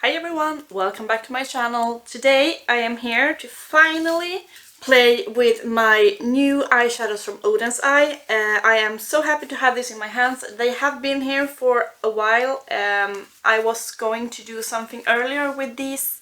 Hi everyone, welcome back to my channel. Today I am here to finally play with my new eyeshadows from Oden's Eye. I am so happy to have this in my hands. They have been here for a while. I was going to do something earlier with these,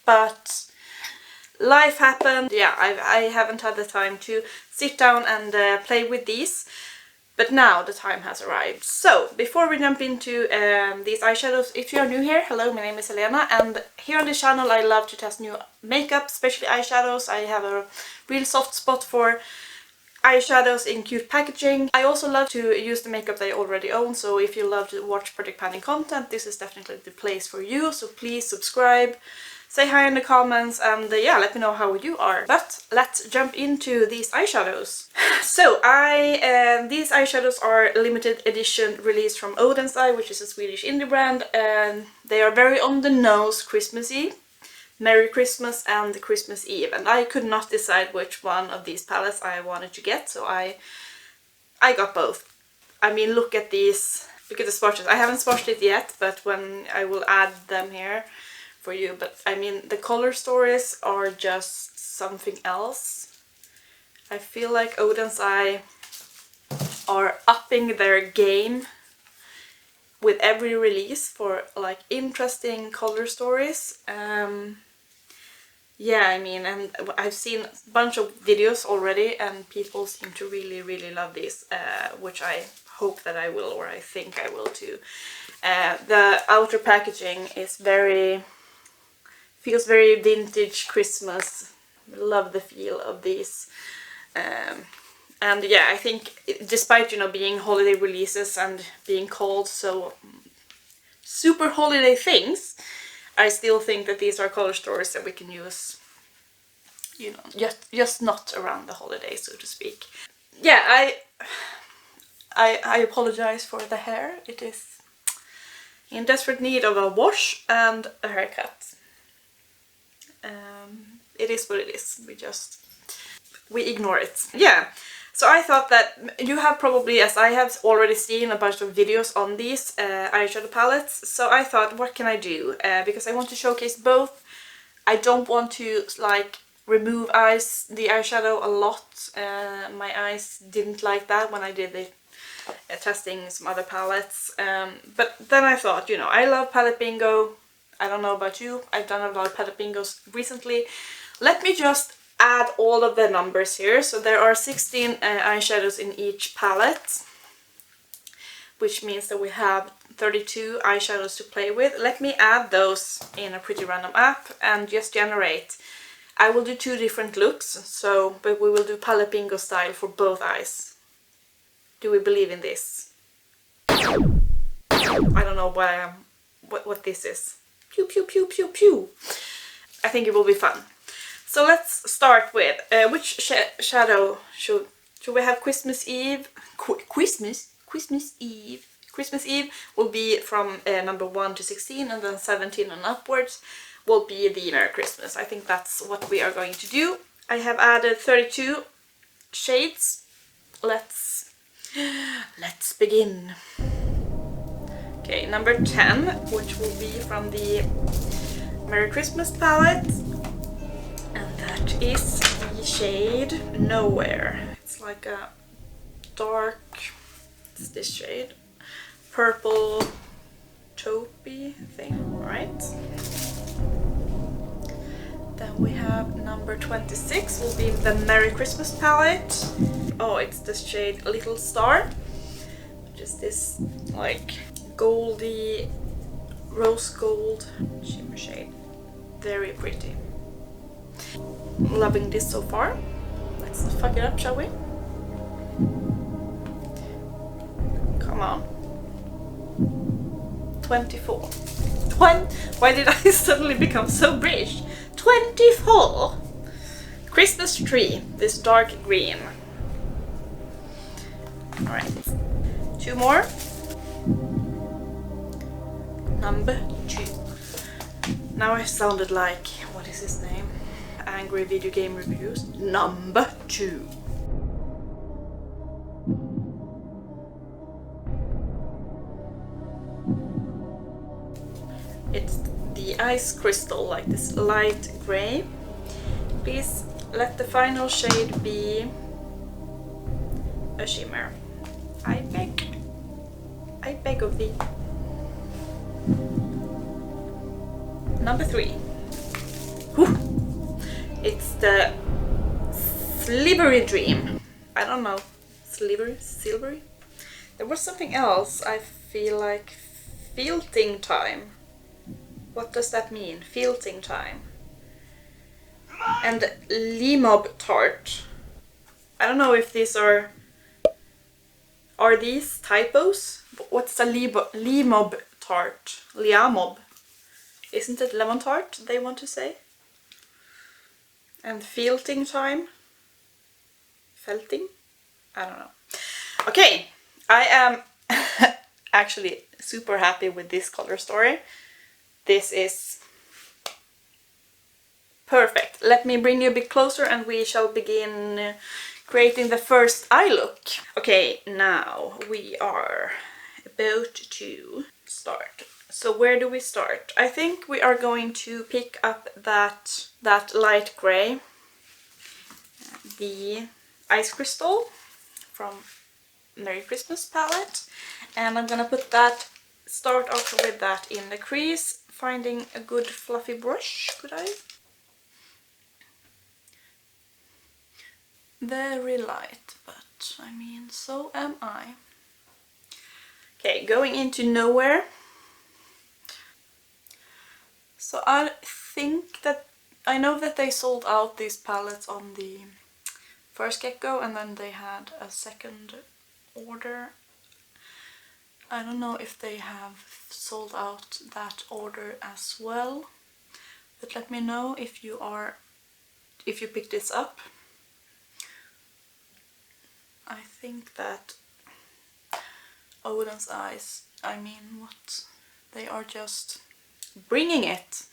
but life happened. Yeah, I haven't had the time to sit down and play with these. But now the time has arrived. So, before we jump into these eyeshadows, if you are new here, hello, my name is Helena, and here on this channel I love to test new makeup, especially eyeshadows. I have a real soft spot for eyeshadows in cute packaging. I also love to use the makeup that I already own, so if you love to watch project planning content, this is definitely the place for you, so please subscribe. Say hi in the comments and yeah, let me know how you are. But let's jump into these eyeshadows. So these eyeshadows are limited edition released from Oden's Eye, which is a Swedish indie brand, and they are very on the nose Christmassy. Merry Christmas and Christmas Eve, and I could not decide which one of these palettes I wanted to get, so I got both. I mean, look at these, look at the swatches. I haven't swatched it yet, but when I will add them here for you. But I mean, the color stories are just something else. I feel like Oden's Eye are upping their game with every release for like interesting color stories. Yeah, I mean, and I've seen a bunch of videos already and people seem to really love these, which I hope that I will, or I think I will too. The outer packaging is feels very vintage Christmas. Love the feel of these. And yeah, I think despite, you know, being holiday releases and being called so super holiday things, I still think that these are color stories that we can use, you know, just not around the holidays, so to speak. Yeah, I apologize for the hair. It is in desperate need of a wash and a haircut. It is what it is. We ignore it. Yeah. So I thought that you have probably, as I have, already seen a bunch of videos on these eyeshadow palettes. So I thought, what can I do? Because I want to showcase both. I don't want to like remove the eyeshadow a lot. My eyes didn't like that when I did the testing some other palettes. But then I thought, you know, I love palette bingo. I don't know about you. I've done a lot of palette bingos recently. Let me just add all of the numbers here. So there are 16 eyeshadows in each palette, which means that we have 32 eyeshadows to play with. Let me add those in a pretty random app and just generate. I will do two different looks, so but we will do palette bingo style for both eyes. Do we believe in this? I don't know what this is. Pew pew pew pew pew. I think it will be fun. So let's start with which shadow should we have? Christmas Eve. Christmas Eve. Christmas Eve will be from number 1 to 16, and then 17 and upwards will be the Merry Christmas. I think that's what we are going to do. I have added 32 shades. Let's begin. Okay, number 10, which will be from the Merry Christmas palette, and that is the shade Nowhere. It's like a dark, it's this shade, purple taupey thing, right? Then we have number 26, will be the Merry Christmas palette. Oh, it's the shade Little Star, which is this like goldy, rose gold shimmer shade. Very pretty. Loving this so far. Let's fuck it up, shall we? Come on. 24. Why did I suddenly become so British? 24! Christmas tree, this dark green. Alright. 2 more. Number 2. Now I sounded like, what is his name? Angry video game reviews. Number 2. It's the ice crystal, like this light gray. Please let the final shade be a shimmer. I beg of thee. Number 3. Whew. It's the Slivery Dream. I don't know. Silvery? There was something else. I feel like Felting Time. What does that mean? Felting Time. And Lemob Tart. I don't know if these are these typos? What's the Lemob Tart? Lemob. Isn't it lemon tart they want to say? And Felting Time. Felting? I don't know. Okay, I am actually super happy with this color story. This is perfect. Let me bring you a bit closer and we shall begin creating the first eye look. Okay, now we are about to start. So where do we start? I think we are going to pick up that light gray, the ice crystal from Merry Christmas palette, and I'm gonna start off with that in the crease, finding a good fluffy brush. Could I? Very light, but I mean, so am I. Okay, going into Nowhere. So I think that, I know that they sold out these palettes on the first get-go and then they had a second order. I don't know if they have sold out that order as well, but let me know if you pick this up. I think that Oden's eyes, I mean, what? They are just bringing it.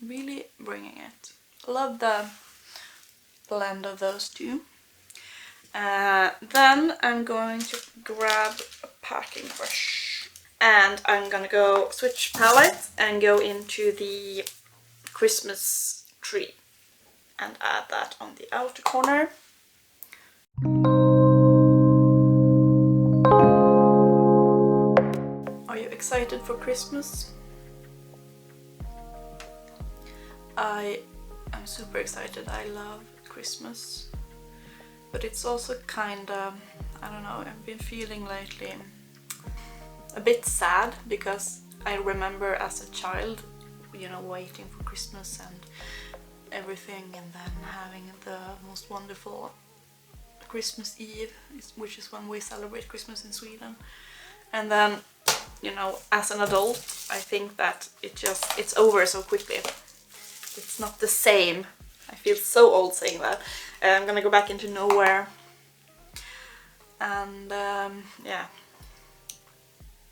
Really bringing it. Love the blend of those two. Then I'm going to grab a packing brush. And I'm gonna go switch palette and go into the Christmas tree. And add that on the outer corner. Are you excited for Christmas? I am super excited. I love Christmas. But it's also kinda, I don't know, I've been feeling lately a bit sad because I remember as a child, you know, waiting for Christmas and everything, and then having the most wonderful Christmas Eve, which is when we celebrate Christmas in Sweden. And then, you know, as an adult, I think that it's over so quickly. It's not the same. I feel so old saying that. I'm gonna go back into Nowhere. And yeah.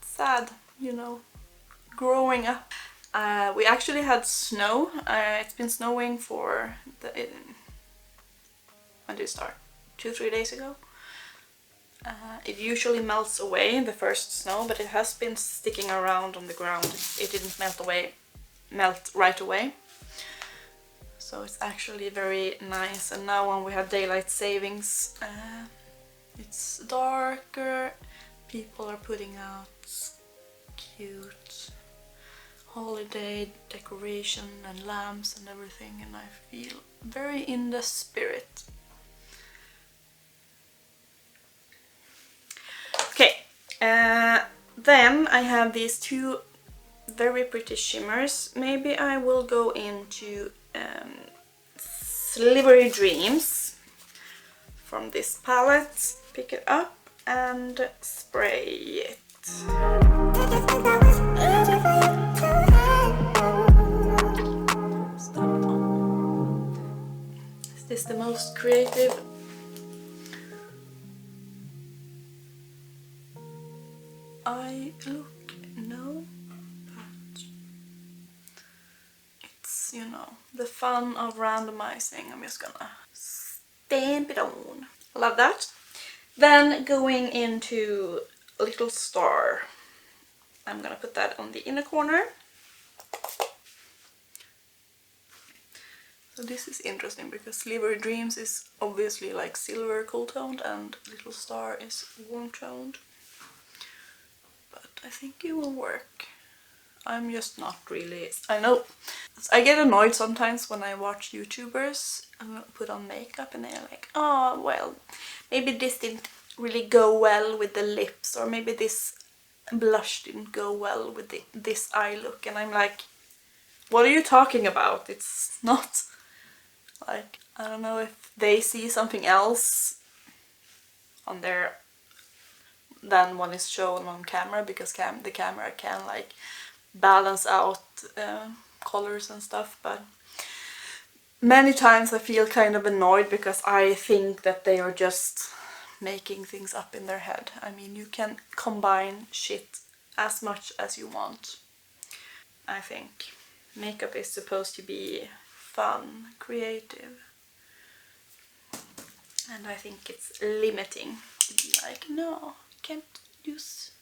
Sad, you know, growing up. We actually had snow. It's been snowing for when did it start? 2-3 days ago. It usually melts away, the first snow, but it has been sticking around on the ground. It didn't melt right away. So it's actually very nice. And now when we have daylight savings, it's darker. People are putting out cute holiday decoration and lamps and everything, and I feel very in the spirit. Okay, then I have these two very pretty shimmers. Maybe I will go into Slivery Dreams from this palette, pick it up and spray it. Is this the most creative? I look, no, but it's, you know, the fun of randomizing. I'm just gonna stamp it on. Love that. Then going into Little Star. I'm gonna put that on the inner corner. So this is interesting because Slivery Dreams is obviously like silver cool toned and Little Star is warm toned. But I think it will work. I'm just not really... I know I get annoyed sometimes when I watch YouTubers and put on makeup and they're like, oh well, maybe this didn't really go well with the lips, or maybe this blush didn't go well with this eye look, and I'm like, what are you talking about? It's not like, I don't know if they see something else on their than what is shown on camera, because the camera can like balance out colors and stuff, but many times I feel kind of annoyed because I think that they are just making things up in their head. I mean, you can combine shit as much as you want. I think makeup is supposed to be fun, creative, and I think it's limiting to be like, no, you can't use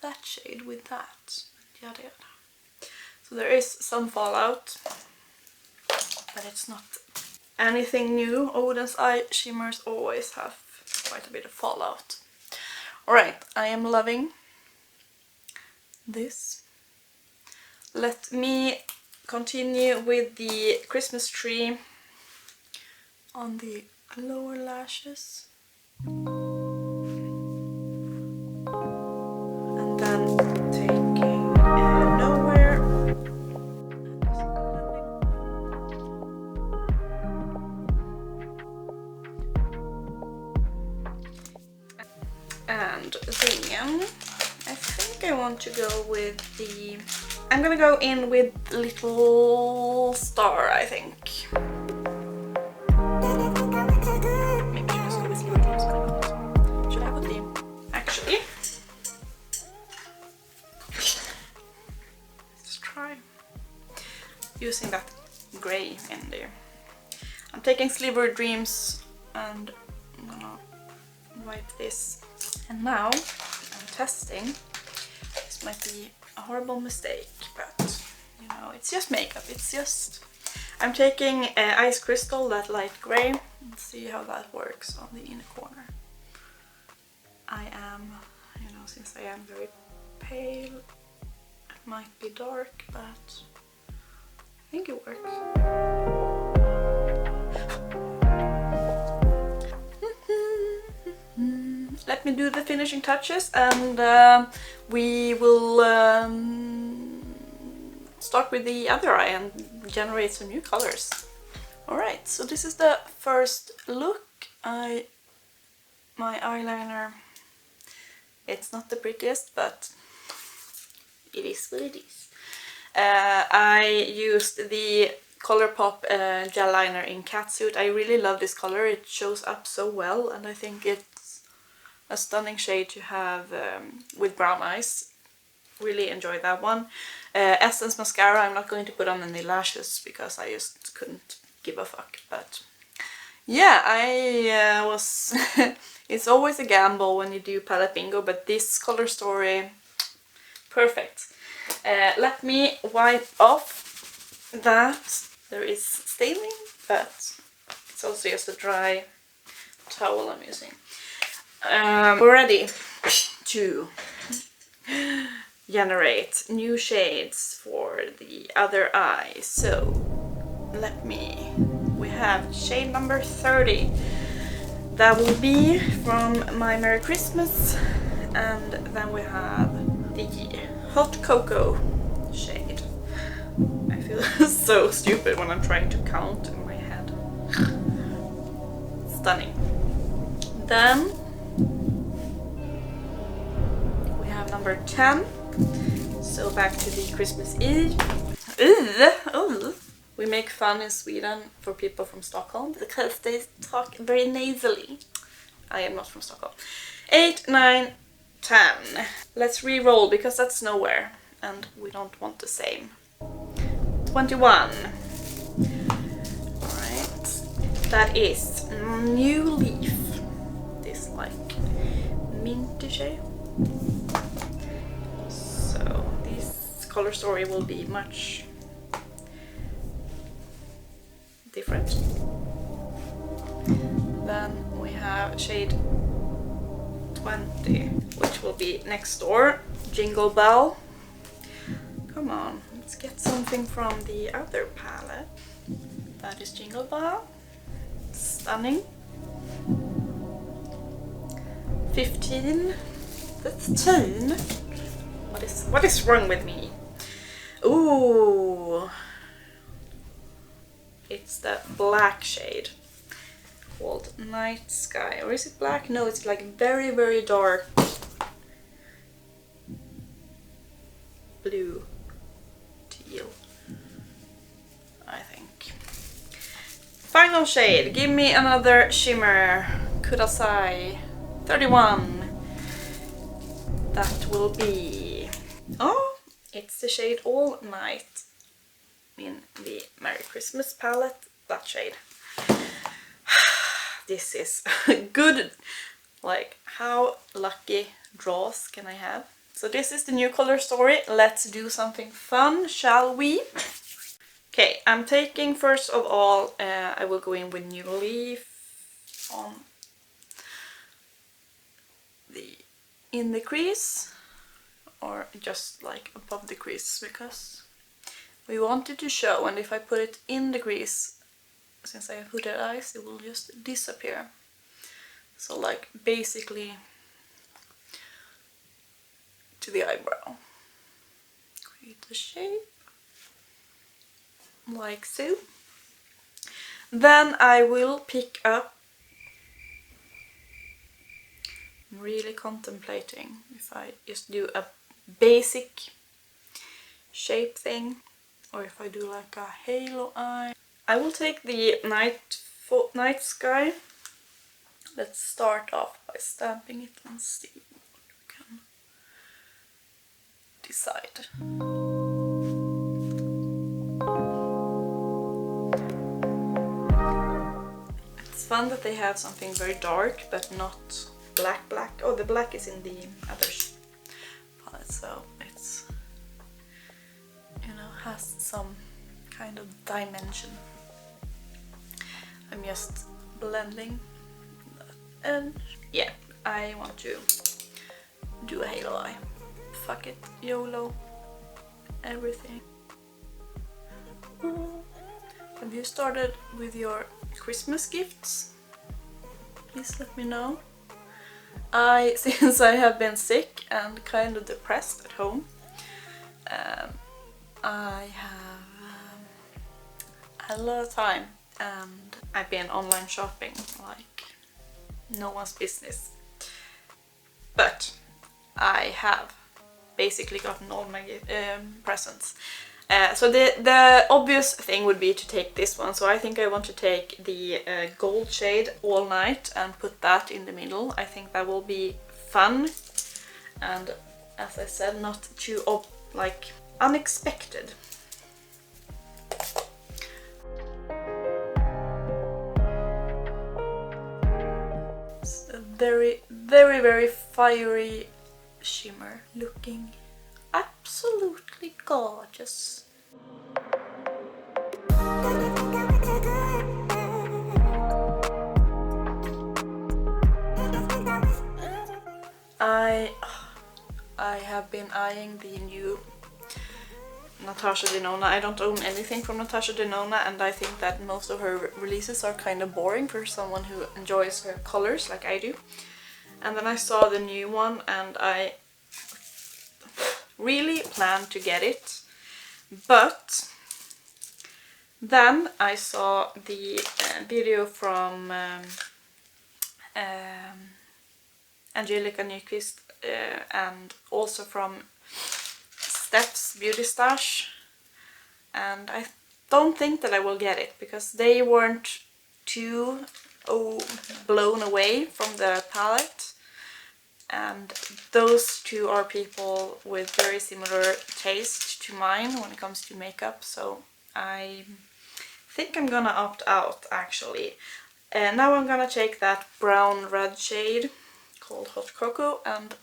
that shade with that, yada yada. So there is some fallout, but it's not anything new. Oden's eye shimmers always have quite a bit of fallout. Alright, I am loving this. Let me continue with the Christmas tree on the lower lashes. And then taking Nowhere. And then I think I want to go with the... I'm gonna go in with Little Star, I think. Maybe I should just go with Slivery Dreams. Should I put the... Actually... Let's try using that grey in there. I'm taking Slivery Dreams and I'm gonna wipe this. And now I'm testing. This might be a horrible mistake, but you know, it's just makeup. It's just... I'm taking Ice Crystal, that light grey. Let's see how that works on the inner corner. I am, you know, since I am very pale, it might be dark, but I think it works. Let me do the finishing touches and we will start with the other eye and generate some new colors. Alright, so this is the first look. My eyeliner, it's not the prettiest, but it is what it is. I used the Colorpop gel liner in Catsuit. I really love this color, it shows up so well, and I think it's a stunning shade to have with brown eyes. Really enjoyed that one. Essence mascara, I'm not going to put on any lashes because I just couldn't give a fuck, but yeah, I was... It's always a gamble when you do palette bingo, but this color story, perfect. Let me wipe off that. There is staining, but it's also just a dry towel I'm using. We're ready to generate new shades for the other eye. So we have shade number 30. That will be from my Merry Christmas, and then we have the Hot Cocoa shade. I feel so stupid when I'm trying to count in my head. Stunning. Then number 10. So back to the Christmas Eve. We make fun in Sweden for people from Stockholm because they talk very nasally. I am not from Stockholm. 8, 9, 10. Let's re-roll because that's Nowhere and we don't want the same. 21. Alright. That is New Leaf. This like minty shade. color story will be much have shade 20, which will be next door. Jingle Bell. Come on, let's get something from the other palette. That is Jingle Bell. Stunning. 15. 15. What is wrong with me? Ooh. It's the black shade called Night Sky. Or is it black? No, it's like very, very dark blue teal, I think. Final shade. Give me another shimmer. Kudasai. 31. That will be... Oh, it's the shade All Night in the Merry Christmas palette. That shade. This is good. Like, how lucky draws can I have? So this is the new color story. Let's do something fun, shall we? Okay, I'm taking first of all, I will go in with New Leaf on in the crease, or just like above the crease, because we want it to show, and if I put it in the crease, since I have hooded eyes, it will just disappear. So like basically to the eyebrow. Create the shape like so. Then I will pick up, I'm really contemplating if I just do a basic shape thing or if I do like a halo eye. I will take the night sky. Let's start off by stamping it and see what we can decide. It's fun that they have something very dark but not black. Oh, the black is in the other palette, so it's, you know, has some kind of dimension. I'm just blending that edge. Yeah, I want to do a halo eye. Fuck it, YOLO, everything. Have you started with your Christmas gifts? Please let me know. Since I have been sick and kind of depressed at home, I have had a lot of time and I've been online shopping like no one's business. But I have basically gotten all my presents. So the obvious thing would be to take this one, so I think I want to take the gold shade All Night and put that in the middle. I think that will be fun and, as I said, not too like unexpected. It's a very fiery shimmer, looking absolutely gorgeous. I have been eyeing the new Natasha Denona. I don't own anything from Natasha Denona, and I think that most of her releases are kind of boring for someone who enjoys her colors like I do. And then I saw the new one and I really planned to get it, but then I saw the video from Angelica Nyqvist and also from Steph's Beauty Stash, and I don't think that I will get it because they weren't too blown away from the palette, and those two are people with very similar taste to mine when it comes to makeup, so I think I'm gonna opt out actually. And now I'm gonna take that brown red shade called Hot Cocoa and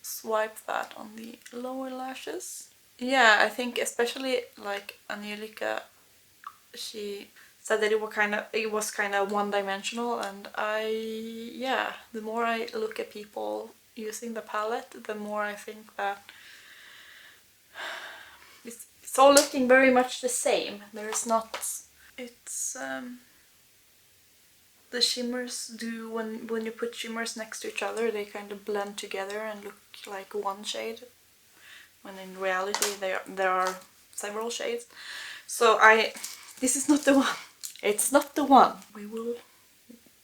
swipe that on the lower lashes. Yeah, I think especially like Angelica, she said that it was kind of one-dimensional, and yeah, the more I look at people using the palette, the more I think that it's all looking very much the same. There's not... It's... the shimmers do, when you put shimmers next to each other, they kind of blend together and look like one shade, when in reality there are several shades. So this is not the one. It's not the one. We will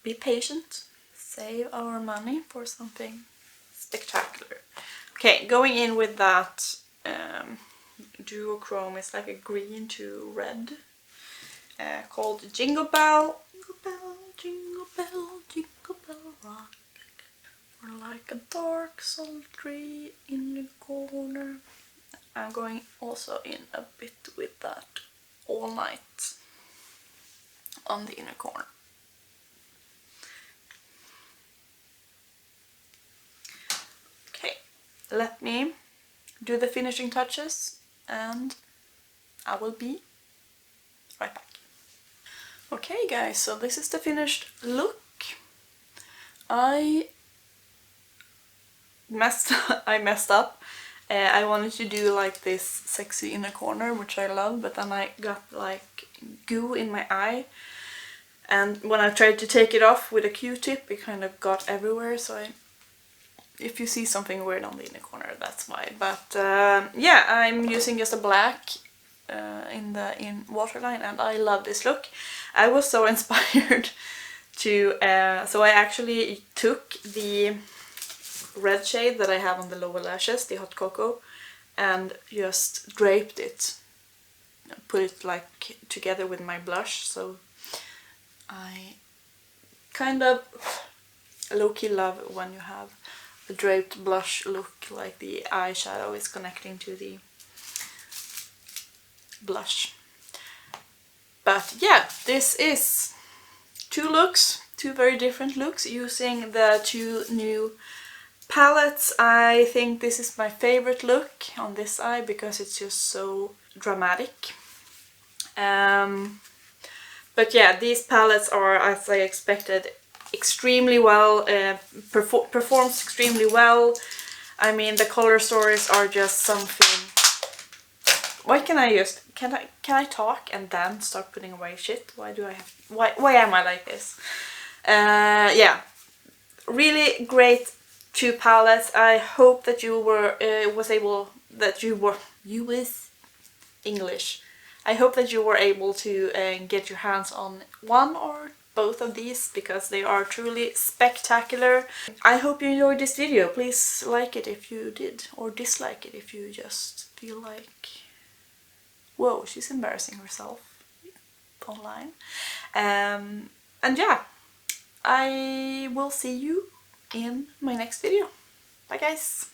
be patient, save our money for something spectacular. Okay, going in with that Duo Chrome, it's like a green to red, called Jingle Bell. Jingle bell, jingle bell, jingle bell rock. Or like a dark sultry in the corner. I'm going also in a bit with that All Night on the inner corner. Okay, let me do the finishing touches and I will be right back. Okay guys, so this is the finished look. I messed up. I wanted to do like this sexy inner corner, which I love, but then I got like goo in my eye, and when I tried to take it off with a Q-tip, it kind of got everywhere. So if you see something weird on the inner corner, that's why. But yeah, I'm using just a black in waterline, and I love this look. I was so inspired to so I actually took the red shade that I have on the lower lashes, the Hot Cocoa, and just draped it, put it like together with my blush. So I kind of low-key love when you have a draped blush look, like the eyeshadow is connecting to the blush. But yeah, this is two looks, two very different looks, using the two new palettes. I think this is my favorite look on this eye because it's just so dramatic. But yeah, these palettes are, as I expected, extremely well, performs extremely well. I mean, the color stories are just something. Why can I just, can I talk and then start putting away shit? Why do I have, why am I like this? Yeah, really great two palettes. I hope that you were English. I hope that you were able to get your hands on one or both of these, because they are truly spectacular. I hope you enjoyed this video. Please like it if you did, or dislike it if you just feel like, whoa, she's embarrassing herself online. And yeah, I will see you in my next video. Bye guys!